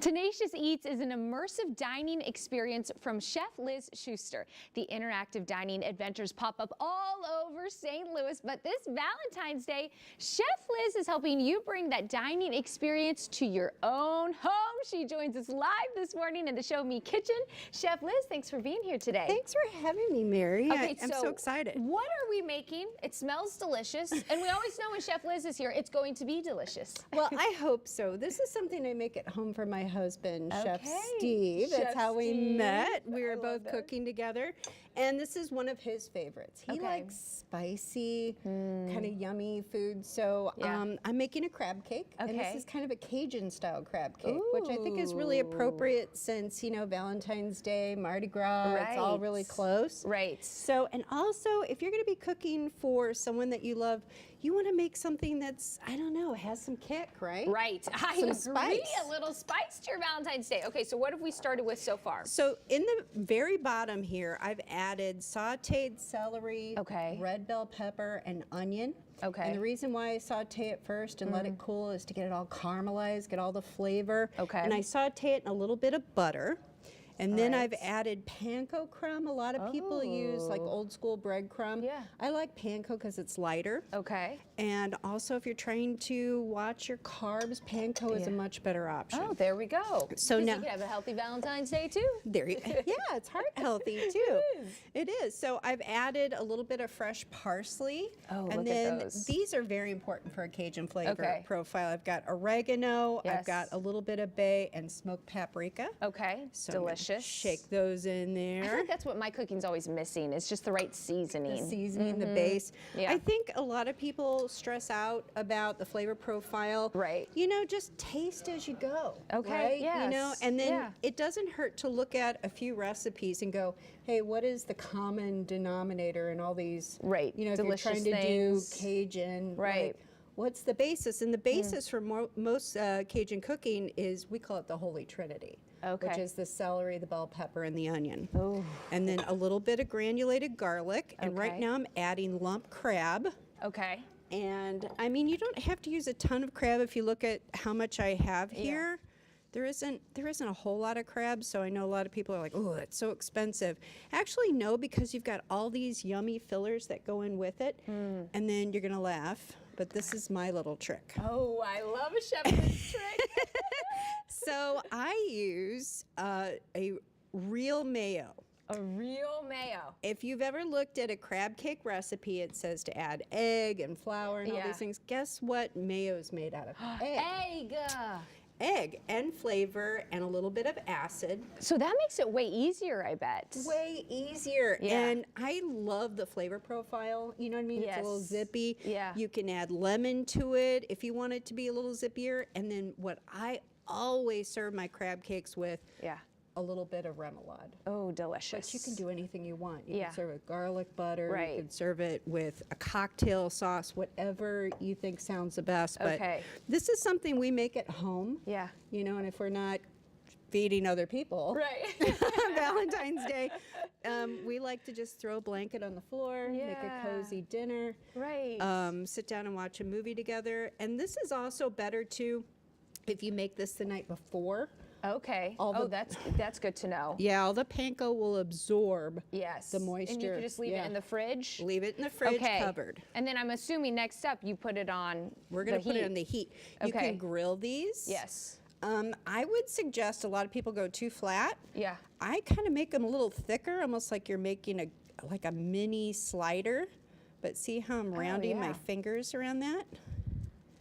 Tenacious Eats is an immersive dining experience from Chef Liz Schuster. The interactive dining adventures pop up all over St. Louis, but this Valentine's Day, Chef Liz is helping you bring that dining experience to your own home. She joins us live this morning in the Show Me Kitchen. Chef Liz, thanks for being here today. Thanks for having me, Mary. Okay, I'm so excited. What are we making? It smells delicious, and we always know when Chef Liz is here, it's going to be delicious. Well, I hope so. This is something I make at home for my husband, Chef Steve. Chef That's how we Steve. met. We were both cooking together. And this is one of his favorites. He likes spicy, kind of yummy food. So I'm making a crab cake. And this is kind of a Cajun style crab cake, which I think is really appropriate since, you know, Valentine's Day, Mardi Gras, it's all really close. Right. So, and also, if you're going to be cooking for someone that you love, you want to make something that's, I don't know, has some kick, right? Right. I agree. Spice. A little spice to your Valentine's Day. Okay, so what have we started with so far? So in the very bottom here, I've added sauteed celery, red bell pepper, and onion. Okay. And the reason why I saute it first and let it cool is to get it all caramelized, get all the flavor. Okay. And I saute it in a little bit of butter. And then I've added panko crumb. A lot of people use like old school breadcrumb. Yeah. I like panko because it's lighter. Okay. And also if you're trying to watch your carbs, panko is a much better option. Oh, there we go. So now you can have a healthy Valentine's Day too. There you yeah, it's heart healthy too. It is. So I've added a little bit of fresh parsley. Oh, and look then at those. These are very important for a Cajun flavor profile. I've got oregano, I've got a little bit of bay and smoked paprika. Okay. So delicious. Shake those in there. I think that's what my cooking's always missing. It's just the right seasoning. The seasoning, the base. Yeah. I think a lot of people stress out about the flavor profile. Right. You know, just taste as you go. Okay. Right? Yes. You know, and then it doesn't hurt to look at a few recipes and go, hey, what is the common denominator in all these? Right. You know, delicious if you're trying things. to do Cajun. Right. Like, what's the basis? And the basis for most Cajun cooking is, we call it the Holy Trinity. Which is the celery, the bell pepper, and the onion. Oh. And then a little bit of granulated garlic. And right now I'm adding lump crab. Okay. And I mean, you don't have to use a ton of crab if you look at how much I have here. There isn't a whole lot of crab, so I know a lot of people are like, oh, it's so expensive. Actually, no, because you've got all these yummy fillers that go in with it, and then you're gonna laugh, but this is my little trick. Oh, I love a chef's trick. So I use a real mayo. A real mayo. If you've ever looked at a crab cake recipe, it says to add egg and flour and all these things. Guess what mayo is made out of? Egg. Egg and flavor and a little bit of acid. So that makes it way easier, I bet. Way easier. And I love the flavor profile. You know what I mean? It's a little zippy. Yeah. You can add lemon to it if you want it to be a little zippier. And then what I always serve my crab cakes with, a little bit of remoulade. Oh, delicious. But you can do anything you want. You can serve it with garlic butter. You can serve it with a cocktail sauce, whatever you think sounds the best. But this is something we make at home. Yeah. You know, and if we're not feeding other people on Valentine's Day, we like to just throw a blanket on the floor, make a cozy dinner. Sit down and watch a movie together. And this is also better too if you make this the night before. Okay. That's good to know. Yeah, all the panko will absorb the moisture. And you can just leave it in the fridge? Leave it in the fridge covered. And then I'm assuming next up you put it on We're going to put it on the heat. You can grill these. Yes. I would suggest a lot of people go too flat. Yeah. I kind of make them a little thicker, almost like you're making like a mini slider. But see how I'm rounding my fingers around that?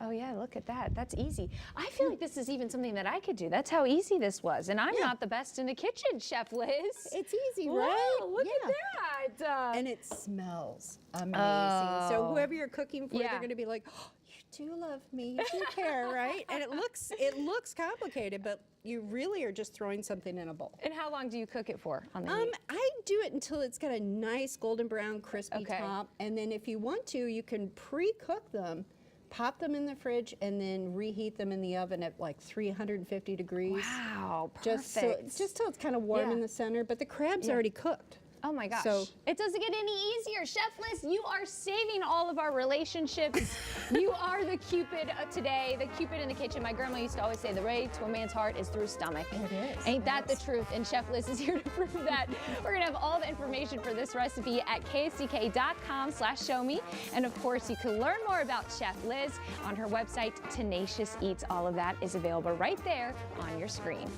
Oh yeah, look at that. That's easy. I feel like this is even something that I could do. That's how easy this was. And I'm not the best in the kitchen, Chef Liz. It's easy, right? Wow, look at that. And it smells amazing. So whoever you're cooking for, they're going to be like, oh, you do love me, you do care, right? And it looks complicated, but you really are just throwing something in a bowl. And how long do you cook it for on the heat? I do it until it's got a nice golden brown, crispy top. And then if you want to, you can pre-cook them. Pop them in the fridge and then reheat them in the oven at like 350 degrees. Wow, perfect. Just till it's kind of warm in the center, but the crab's already cooked. Oh my gosh. So it doesn't get any easier. Chef Liz, you are saving all of our relationships. You are the Cupid of today, the Cupid in the kitchen. My grandma used to always say the way to a man's heart is through his stomach. It is. Ain't that the truth? And Chef Liz is here to prove that. We're going to have all the information for this recipe at ksdk.com/showme. And of course, you can learn more about Chef Liz on her website, Tenacious Eats. All of that is available right there on your screen.